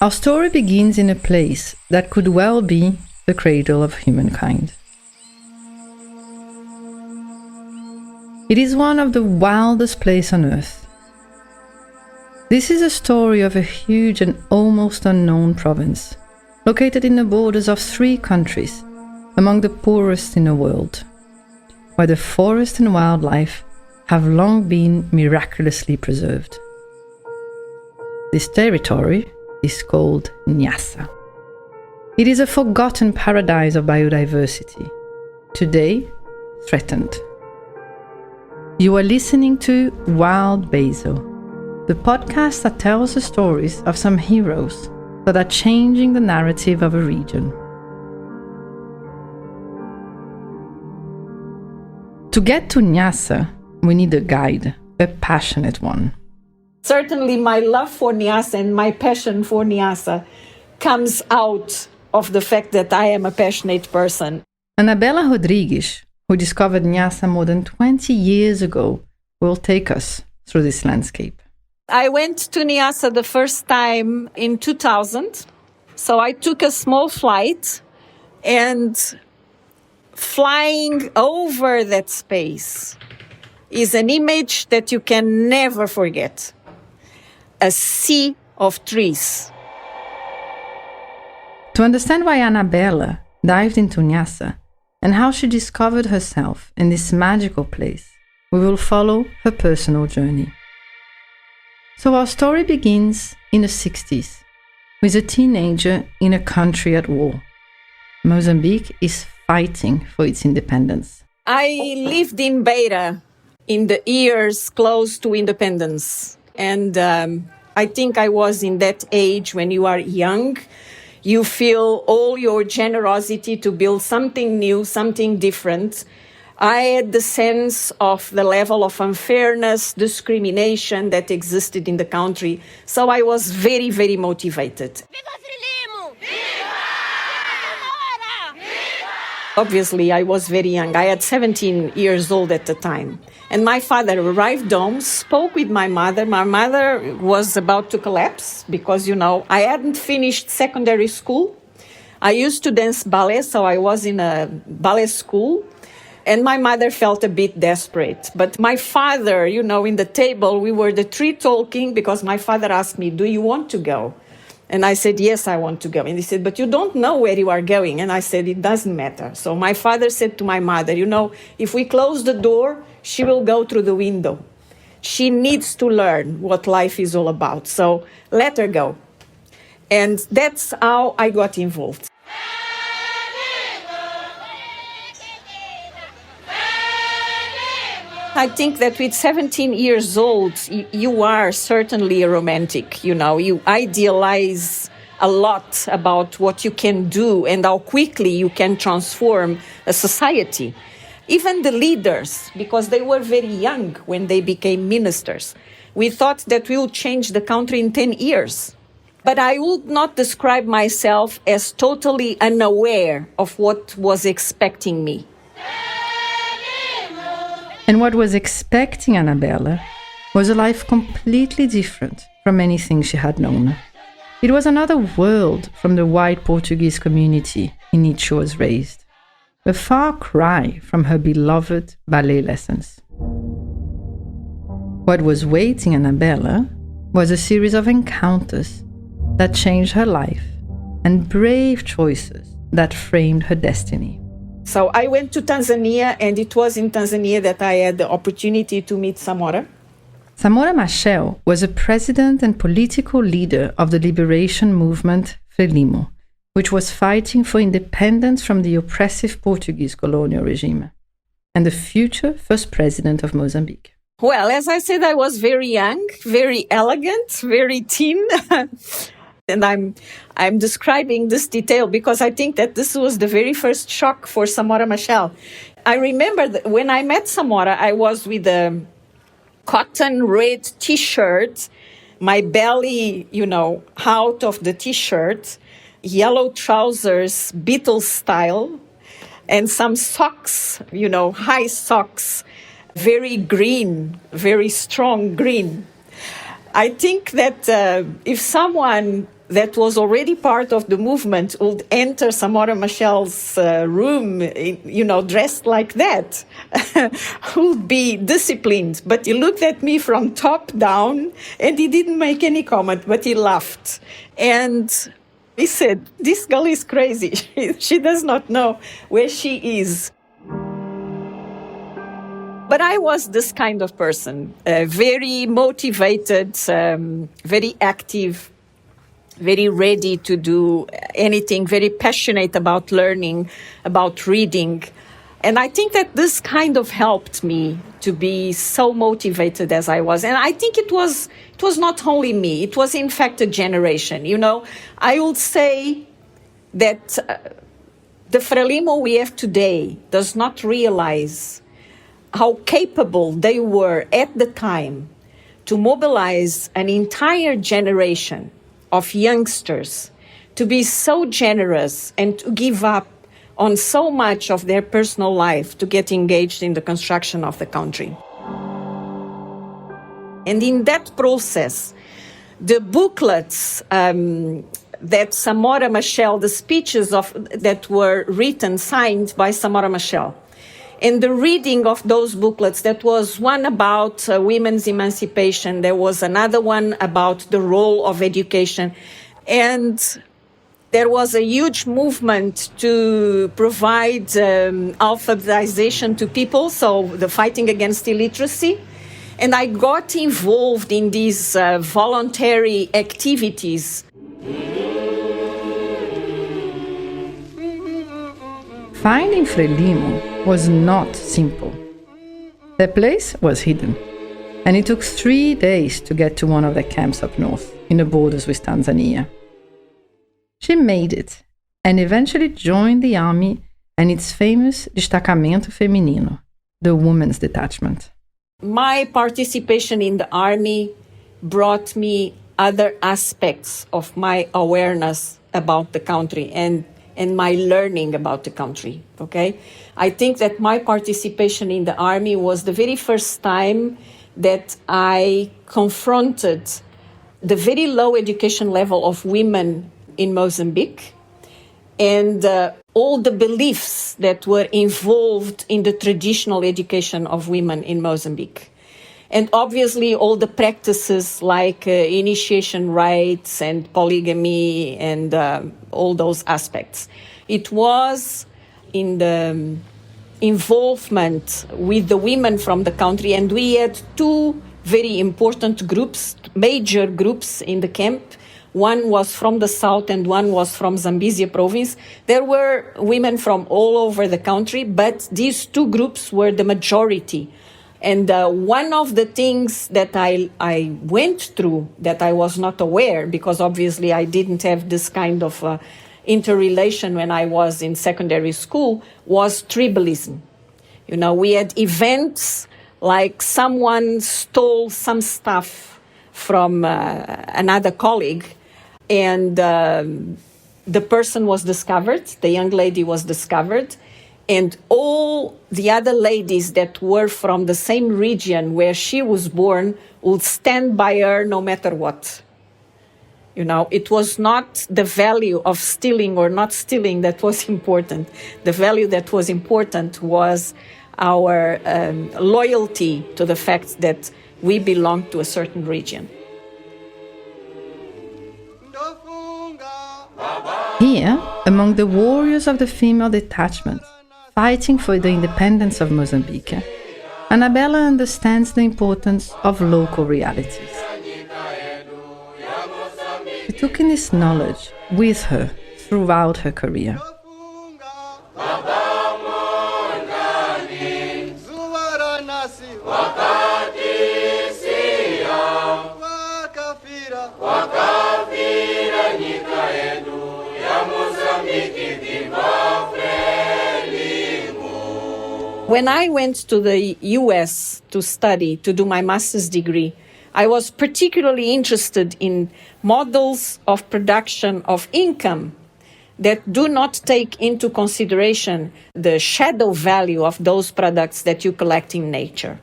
Our story begins in a place that could well be the cradle of humankind. It is one of the wildest places on earth. This is a story of a huge and almost unknown province, located in the borders of 3 countries, among the poorest in the world, where the forest and wildlife have long been miraculously preserved. This territory is called Niassa. It is a forgotten paradise of biodiversity, today threatened. You are listening to Wild Basil, the podcast that tells the stories of some heroes that are changing the narrative of a region. To get to Niassa, we need a guide, a passionate one. Certainly my love for Niassa and my passion for Niassa comes out of the fact that I am a passionate person. Anabela Rodrigues, who discovered Niassa more than 20 years ago, will take us through this landscape. I went to Niassa the first time in 2000. So I took a small flight, and flying over that space is an image that you can never forget. A sea of trees. To understand why Anabela dived into Niassa and how she discovered herself in this magical place, we will follow her personal journey. So our story begins in the 60s, with a teenager in a country at war. Mozambique is fighting for its independence. I lived in Beira in the years close to independence. And I think I was in that age when you are young. You feel all your generosity to build something new, something different. I had the sense of the level of unfairness, discrimination that existed in the country. So I was very, very motivated. Obviously, I was very young. I had 17 years old at the time. And my father arrived home, spoke with my mother. My mother was about to collapse because, I hadn't finished secondary school. I used to dance ballet, so I was in a ballet school. And my mother felt a bit desperate. But my father, in the table, we were the 3 talking because my father asked me, "Do you want to go?" And I said, "Yes, I want to go." And he said, "But you don't know where you are going." And I said, "It doesn't matter." So my father said to my mother, "If we close the door, she will go through the window. She needs to learn what life is all about. So let her go." And that's how I got involved. I think that with 17 years old, you are certainly a romantic, You idealize a lot about what you can do and how quickly you can transform a society. Even the leaders, because they were very young when they became ministers. We thought that we would change the country in 10 years. But I would not describe myself as totally unaware of what was expecting me. And what was expecting Anabela was a life completely different from anything she had known. It was another world from the white Portuguese community in which she was raised, a far cry from her beloved ballet lessons. What was waiting Anabela was a series of encounters that changed her life and brave choices that framed her destiny. So I went to Tanzania, and it was in Tanzania that I had the opportunity to meet Samora. Samora Machel was a president and political leader of the liberation movement Frelimo, which was fighting for independence from the oppressive Portuguese colonial regime, and the future first president of Mozambique. Well, as I said, I was very young, very elegant, very thin. And I'm describing this detail because I think that this was the very first shock for Samora Machel. I remember that when I met Samora, I was with a cotton red T-shirt, my belly, out of the T-shirt, yellow trousers, Beatles style, and some socks, high socks, very green, very strong green. I think that if someone that was already part of the movement would enter Samora Machel's room, dressed like that, would be disciplined. But he looked at me from top down and he didn't make any comment, but he laughed. And he said, "This girl is crazy. She does not know where she is." But I was this kind of person, very motivated, very active, very ready to do anything, very passionate about learning, about reading. And I think that this kind of helped me to be so motivated as I was. And I think it was not only me, it was in fact a generation. I would say that the Frelimo we have today does not realize how capable they were at the time to mobilize an entire generation of youngsters to be so generous and to give up on so much of their personal life to get engaged in the construction of the country. And in that process, the booklets that Samora Machel, the speeches that were written, signed by Samora Machel, and the reading of those booklets, that was one about women's emancipation, there was another one about the role of education, and there was a huge movement to provide alphabetization to people, so the fighting against illiteracy. And I got involved in these voluntary activities. Finding Frelimo was not simple. The place was hidden, and it took 3 days to get to one of the camps up north, in the borders with Tanzania. She made it, and eventually joined the army and its famous Destacamento Feminino, the Women's Detachment. My participation in the army brought me other aspects of my awareness about the country and my learning about the country, okay? I think that my participation in the army was the very first time that I confronted the very low education level of women in Mozambique and all the beliefs that were involved in the traditional education of women in Mozambique. And obviously all the practices like initiation rites and polygamy and all those aspects. It was in the involvement with the women from the country, and we had two very important groups, major groups in the camp. One was from the south and one was from Zambezia province. There were women from all over the country, but these two groups were the majority. And one of the things that I went through that I was not aware, because obviously I didn't have this kind of interrelation when I was in secondary school, was tribalism. We had events like someone stole some stuff from another colleague, and the person was discovered, the young lady was discovered, and all the other ladies that were from the same region where she was born would stand by her no matter what. It was not the value of stealing or not stealing that was important. The value that was important was our loyalty to the fact that we belong to a certain region. Here, among the warriors of the female detachment, fighting for the independence of Mozambique, Anabela understands the importance of local realities. She took in this knowledge with her throughout her career. When I went to the US to study, to do my master's degree, I was particularly interested in models of production of income that do not take into consideration the shadow value of those products that you collect in nature,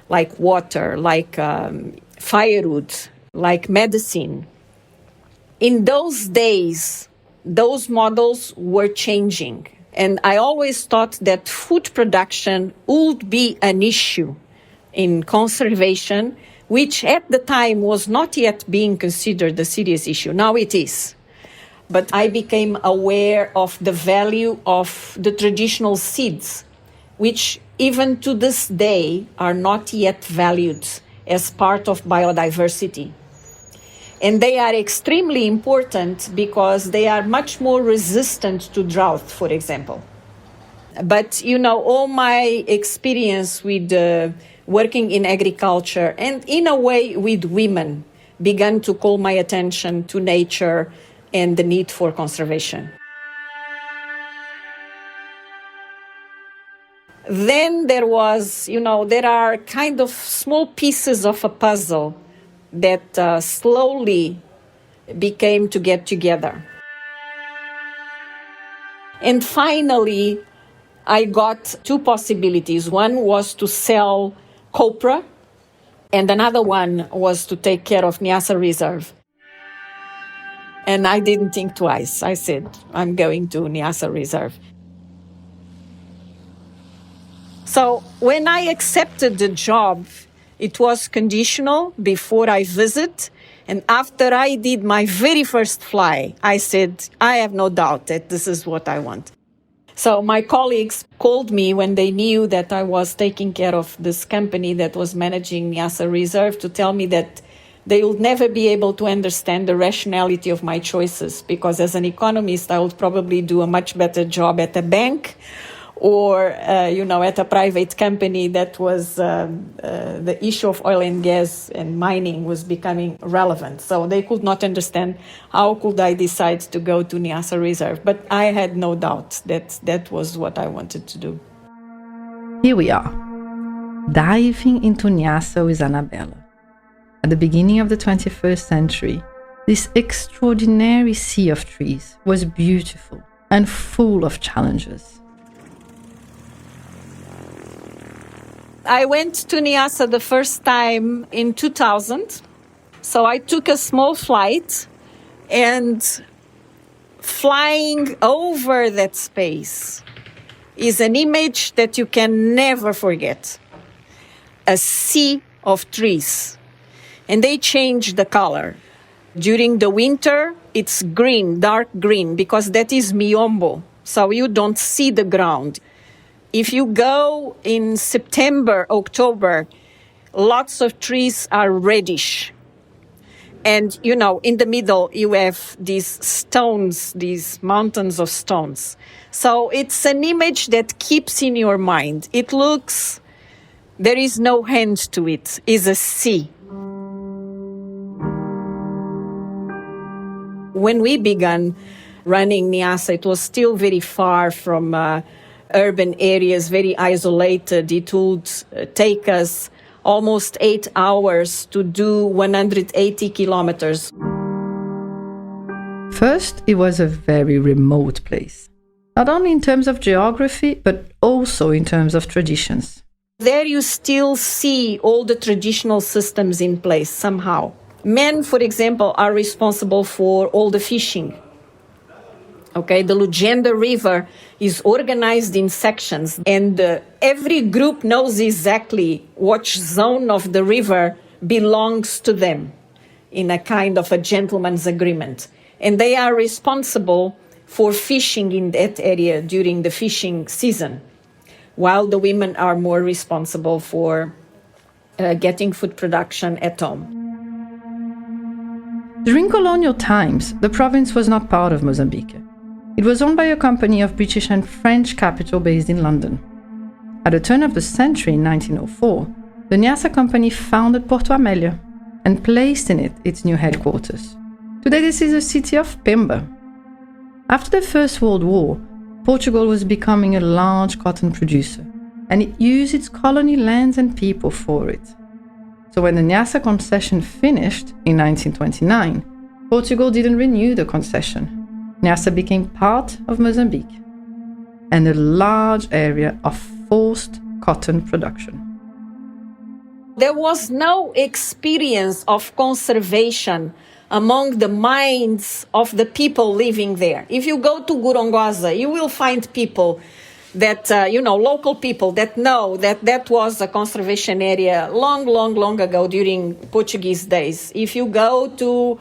like water, like firewood, like medicine. In those days, those models were changing. And I always thought that food production would be an issue in conservation, which at the time was not yet being considered a serious issue. Now it is. But I became aware of the value of the traditional seeds, which even to this day are not yet valued as part of biodiversity. And they are extremely important because they are much more resistant to drought, for example. But, all my experience with working in agriculture and in a way with women began to call my attention to nature and the need for conservation. Then there was, there are kind of small pieces of a puzzle that slowly became to get together. And finally, I got two possibilities. One was to sell copra, and another one was to take care of Niassa Reserve. And I didn't think twice. I said, I'm going to Niassa Reserve. So when I accepted the job, it was conditional before I visit. And after I did my very first fly, I said, I have no doubt that this is what I want. So my colleagues called me when they knew that I was taking care of this company that was managing Niassa Reserve to tell me that they would never be able to understand the rationality of my choices, because as an economist, I would probably do a much better job at a bank or, at a private company that was the issue of oil and gas and mining was becoming relevant. So they could not understand how could I decide to go to Niassa Reserve. But I had no doubt that that was what I wanted to do. Here we are, diving into Niassa with Anabela. At the beginning of the 21st century, this extraordinary sea of trees was beautiful and full of challenges. I went to Niassa the first time in 2000. So I took a small flight, and flying over that space is an image that you can never forget. A sea of trees. And they change the color. During the winter, it's green, dark green, because that is miombo. So you don't see the ground. If you go in September, October, lots of trees are reddish. And, in the middle, you have these stones, these mountains of stones. So it's an image that keeps in your mind. It looks, there is no hand to it. It's a sea. When we began running Niassa, it was still very far from urban areas, very isolated. It would take us almost 8 hours to do 180 kilometers. First, it was a very remote place, not only in terms of geography, but also in terms of traditions. There you still see all the traditional systems in place somehow. Men, for example, are responsible for all the fishing. Okay, the Lugenda River is organized in sections, and every group knows exactly which zone of the river belongs to them in a kind of a gentleman's agreement. And they are responsible for fishing in that area during the fishing season, while the women are more responsible for getting food production at home. During colonial times, the province was not part of Mozambique. It was owned by a company of British and French capital based in London. At the turn of the century in 1904, the Niassa company founded Porto Amélia and placed in it its new headquarters. Today this is the city of Pemba. After the First World War, Portugal was becoming a large cotton producer, and it used its colony lands and people for it. So when the Niassa concession finished in 1929, Portugal didn't renew the concession. Niassa became part of Mozambique and a large area of forced cotton production. There was no experience of conservation among the minds of the people living there. If you go to Gorongosa, you will find people that, local people that know that that was a conservation area long ago during Portuguese days. If you go to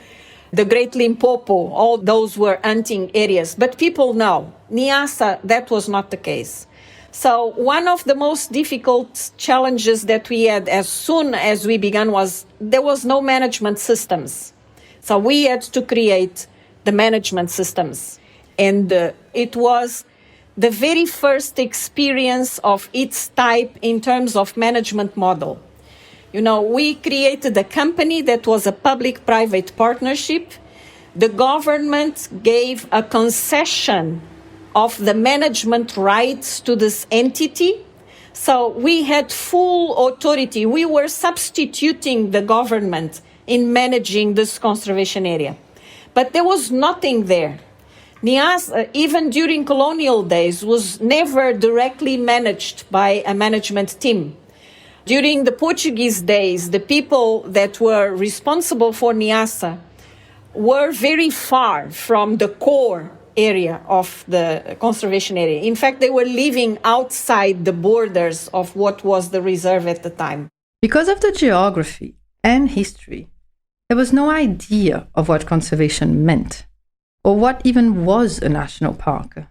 the Great Limpopo, all those were hunting areas. But people know. Niassa, that was not the case. So one of the most difficult challenges that we had as soon as we began was there was no management systems. So we had to create the management systems. And it was the very first experience of its type in terms of management model. We created a company that was a public-private partnership. The government gave a concession of the management rights to this entity. So we had full authority. We were substituting the government in managing this conservation area. But there was nothing there. Niassa, even during colonial days, was never directly managed by a management team. During the Portuguese days, the people that were responsible for Niassa were very far from the core area of the conservation area. In fact, they were living outside the borders of what was the reserve at the time. Because of the geography and history, there was no idea of what conservation meant, or what even was a national park.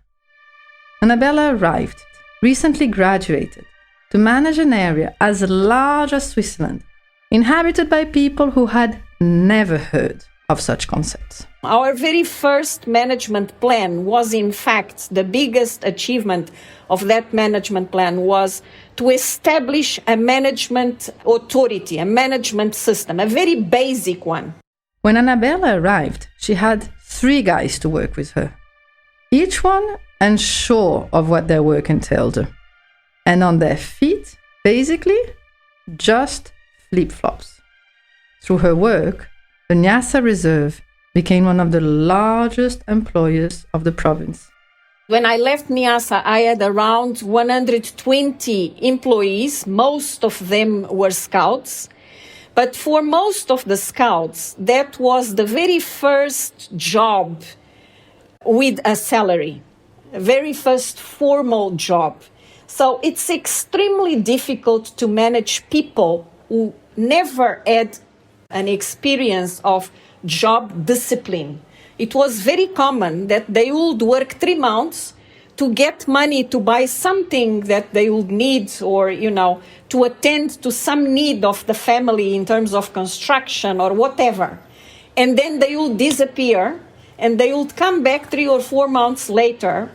Anabela arrived, recently graduated, to manage an area as large as Switzerland, inhabited by people who had never heard of such concepts. Our very first management plan was, in fact, the biggest achievement of that management plan was to establish a management authority, a management system, a very basic one. When Anabela arrived, she had 3 guys to work with her, each one unsure of what their work entailed, and on their feet, basically, just flip-flops. Through her work, the Niassa Reserve became one of the largest employers of the province. When I left Niassa, I had around 120 employees. Most of them were scouts. But for most of the scouts, that was the very first job with a salary, very first formal job. So it's extremely difficult to manage people who never had an experience of job discipline. It was very common that they would work 3 months to get money to buy something that they would need, or, to attend to some need of the family in terms of construction or whatever. And then they would disappear and they would come back 3 or 4 months later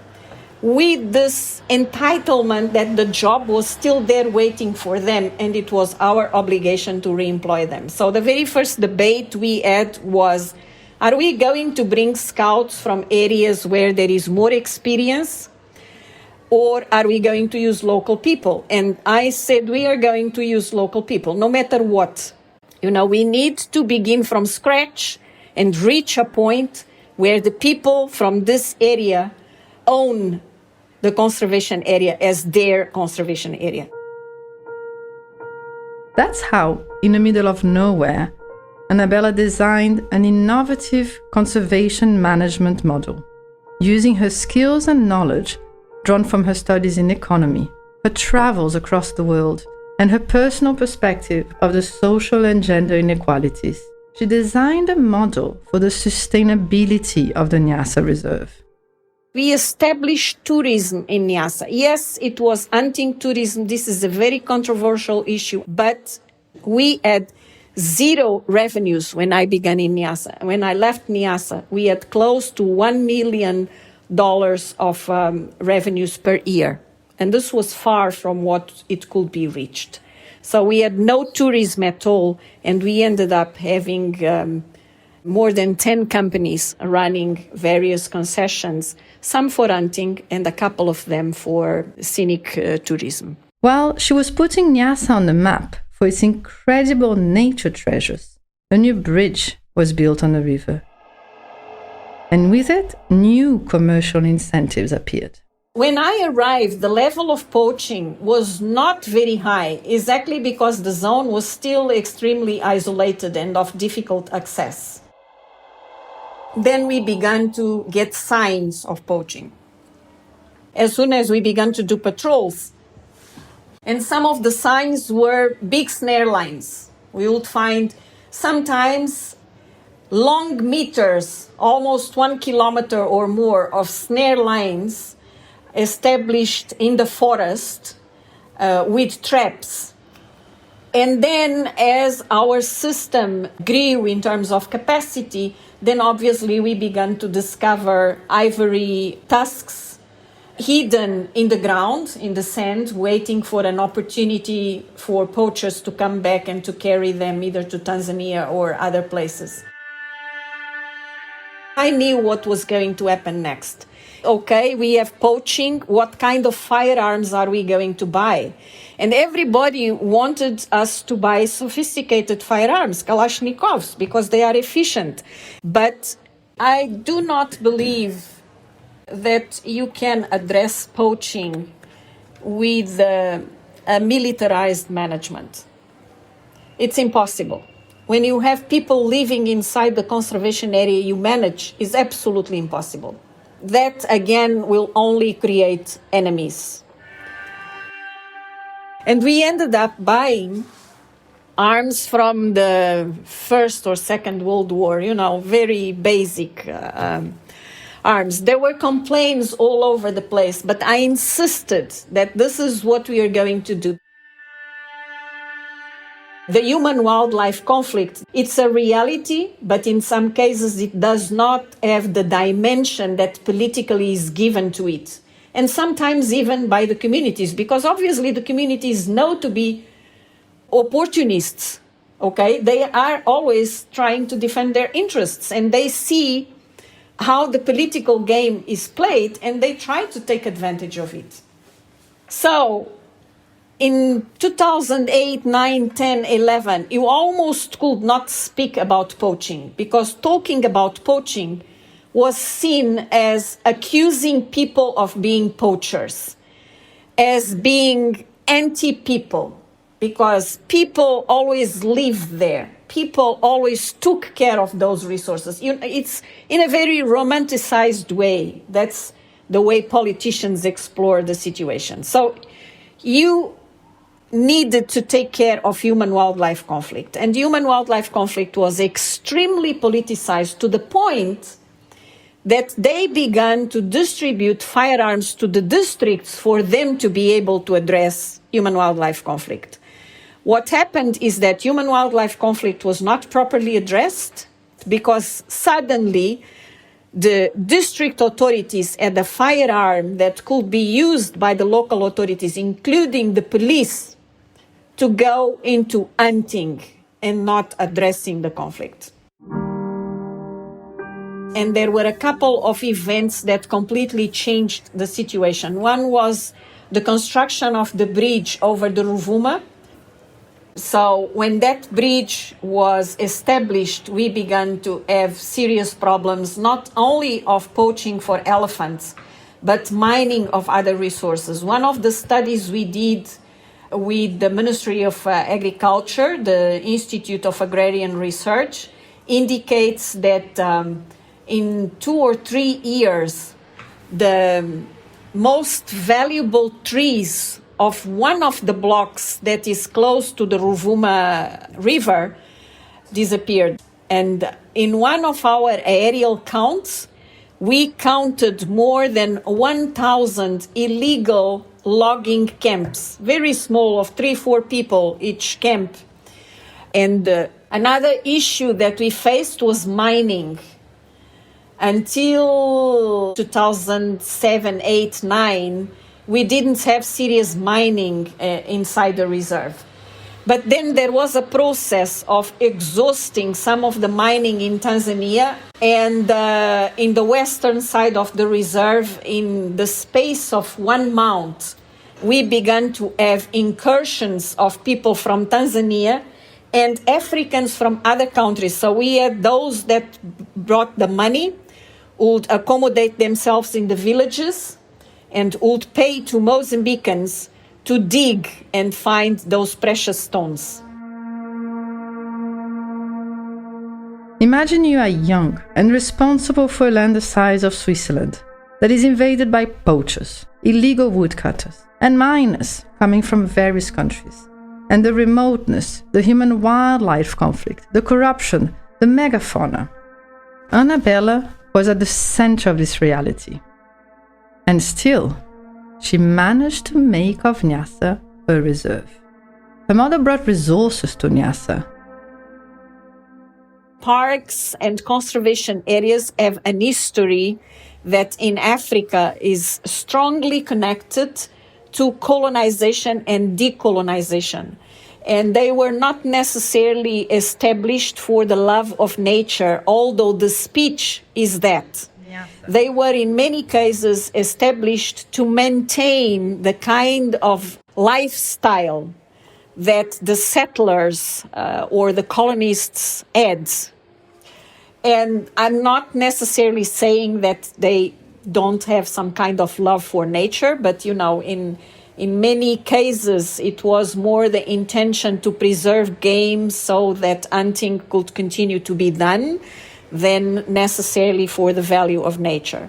with this entitlement that the job was still there waiting for them, and it was our obligation to re-employ them. So the very first debate we had was, are we going to bring scouts from areas where there is more experience, or are we going to use local people? And I said, we are going to use local people, no matter what. We need to begin from scratch and reach a point where the people from this area own the conservation area as their conservation area. That's how, in the middle of nowhere, Anabela designed an innovative conservation management model, using her skills and knowledge drawn from her studies in economy, her travels across the world, and her personal perspective of the social and gender inequalities. She designed a model for the sustainability of the Niassa Reserve. We established tourism in Niassa. Yes, it was hunting tourism. This is a very controversial issue, but we had 0 revenues when I began in Niassa. When I left Niassa, we had close to $1 million of revenues per year. And this was far from what it could be reached. So we had no tourism at all, and we ended up having more than 10 companies running various concessions, some for hunting and a couple of them for scenic tourism. While she was putting Niassa on the map for its incredible nature treasures, a new bridge was built on the river. And with it, new commercial incentives appeared. When I arrived, the level of poaching was not very high, exactly because the zone was still extremely isolated and of difficult access. then we began to get signs of poaching. As soon as we began to do patrols, and some of the signs were big snare lines. We would find sometimes long meters, almost 1 kilometer or more of snare lines established in the forest with traps. And then as our system grew in terms of capacity, then obviously we began to discover ivory tusks hidden in the ground, in the sand, waiting for an opportunity for poachers to come back and to carry them either to Tanzania or other places. I knew what was going to happen next. Okay, we have poaching. What kind of firearms are we going to buy? And everybody wanted us to buy sophisticated firearms, Kalashnikovs, because they are efficient. But I do not believe that you can address poaching with a militarized management. It's impossible. When you have people living inside the conservation area you manage, is absolutely impossible. That, again, will only create enemies. And we ended up buying arms from the First or Second World War, very basic arms. There were complaints all over the place, but I insisted that this is what we are going to do. The human-wildlife conflict, it's a reality, but in some cases it does not have the dimension that politically is given to it. And sometimes even by the communities, because obviously the communities know to be opportunists, okay? They are always trying to defend their interests, and they see how the political game is played, and they try to take advantage of it. So, in 2008, 9, 10, 11, you almost could not speak about poaching, because talking about poaching was seen as accusing people of being poachers, as being anti-people, because people always lived there. People always took care of those resources. It's in a very romanticized way. That's the way politicians explore the situation. So you needed to take care of human-wildlife conflict. And human-wildlife conflict was extremely politicized to the point that they began to distribute firearms to the districts for them to be able to address human-wildlife conflict. What happened is that human-wildlife conflict was not properly addressed because suddenly the district authorities had a firearm that could be used by the local authorities, including the police, to go into hunting and not addressing the conflict. And there were a couple of events that completely changed the situation. One was the construction of the bridge over the Ruvuma. So when that bridge was established, we began to have serious problems, not only of poaching for elephants, but mining of other resources. One of the studies we did with the Ministry of Agriculture, the Institute of Agrarian Research, indicates that in 2 or 3 years, the most valuable trees of one of the blocks that is close to the Ruvuma River disappeared. And in one of our aerial counts, we counted more than 1,000 illegal logging camps, very small, of 3-4 people each camp. And another issue that we faced was mining. Until 2007, 8, 9, we didn't have serious mining inside the reserve. But then there was a process of exhausting some of the mining in Tanzania, and in the western side of the reserve, in the space of 1 month, we began to have incursions of people from Tanzania and Africans from other countries. So we had those that brought the money, would accommodate themselves in the villages, and would pay to Mozambicans to dig and find those precious stones. Imagine you are young and responsible for a land the size of Switzerland that is invaded by poachers, illegal woodcutters, and miners coming from various countries. And the remoteness, the human-wildlife conflict, the corruption, the megafauna. Anabela was at the center of this reality. And still, she managed to make of Niassa a reserve. Her mother brought resources to Niassa. Parks and conservation areas have an history that in Africa is strongly connected to colonization and decolonization. And they were not necessarily established for the love of nature, although the speech is that. Yeah. They were in many cases established to maintain the kind of lifestyle that the settlers or the colonists had. And I'm not necessarily saying that they don't have some kind of love for nature, but in many cases it was more the intention to preserve game so that hunting could continue to be done than necessarily for the value of nature.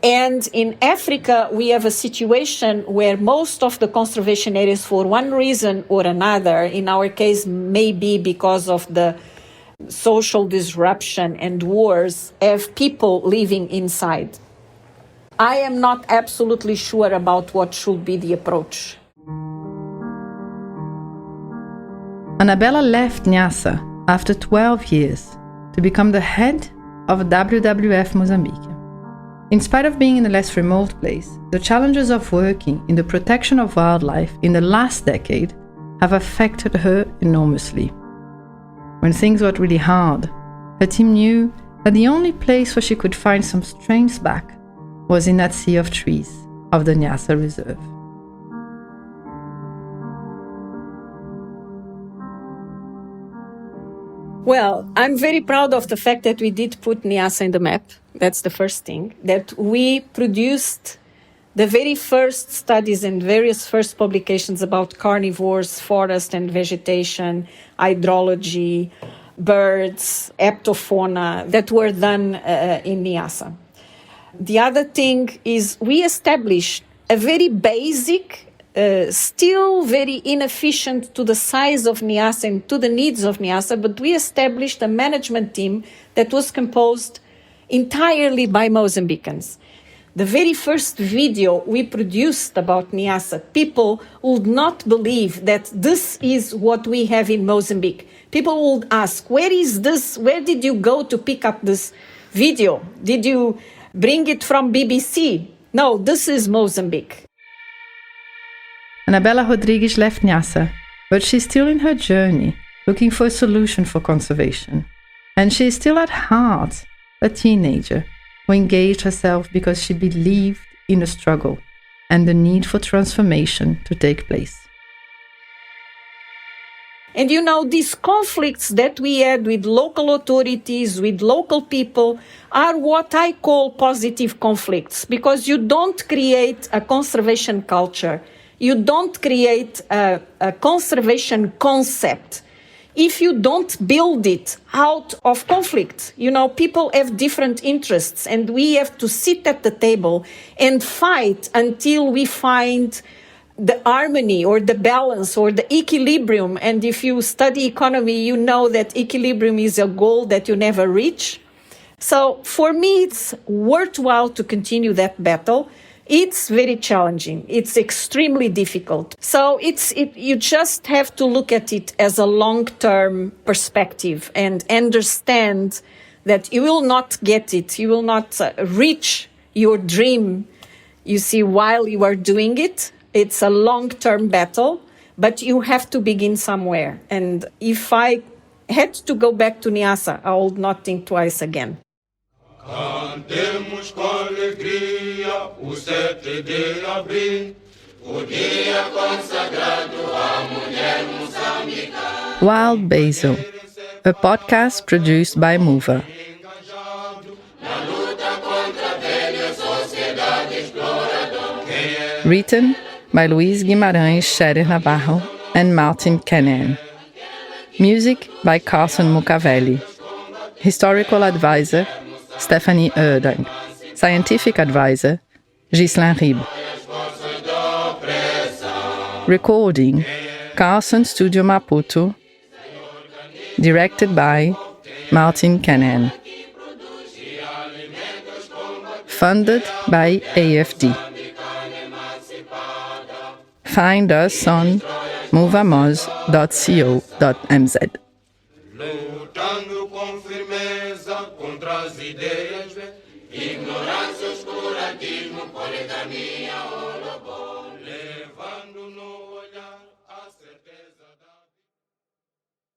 And in Africa, we have a situation where most of the conservation areas, for one reason or another, in our case, maybe because of the social disruption and wars, have people living inside. I am not absolutely sure about what should be the approach. Anabela left Niassa after 12 years to become the head of WWF Mozambique. In spite of being in a less remote place, the challenges of working in the protection of wildlife in the last decade have affected her enormously. When things got really hard, her team knew that the only place where she could find some strength back was in that sea of trees of the Niassa Reserve. Well, I'm very proud of the fact that we did put Niassa in the map. That's the first thing. That we produced the very first studies and various first publications about carnivores, forest and vegetation, hydrology, birds, eptofauna that were done in Niassa. The other thing is we established a very basic, still very inefficient to the size of Niassa and to the needs of Niassa, but we established a management team that was composed entirely by Mozambicans. The very first video we produced about Niassa, people would not believe that this is what we have in Mozambique. People would ask, where is this? Where did you go to pick up this video? Did you bring it from BBC? No, this is Mozambique. Anabela Rodrigues left Niassa, but she's still in her journey, looking for a solution for conservation. And she is still at heart a teenager who engaged herself because she believed in the struggle and the need for transformation to take place. And these conflicts that we had with local authorities, with local people, are what I call positive conflicts, because you don't create a conservation culture. You don't create a conservation concept if you don't build it out of conflict. People have different interests, and we have to sit at the table and fight until we find the harmony or the balance or the equilibrium. And if you study economy, you know that equilibrium is a goal that you never reach. So for me, it's worthwhile to continue that battle. It's very challenging. It's extremely difficult. So you just have to look at it as a long-term perspective and understand that you will not get it. You will not reach your dream, while you are doing it. It's a long-term battle, but you have to begin somewhere. And if I had to go back to Niassa, I would not think twice again. Cantemos com alegria o 7 de abril, o dia consagrado à mulher moçambicana. Wild Basil, a podcast produced by Mova. Written by Luiz Guimarães Scherer Navarro and Martin Kennen. Music by Carson Mucavelli. Historical Advisor, Stephanie Erdang. Scientific Advisor, Ghislain Rib. Recording, Carson Studio Maputo. Directed by Martin Canan. Funded by AFD. Find us on movamos.co.mz. Lutando com firmeza contra as ideias, ignorância, oscurantismo, poligamia, holocausto.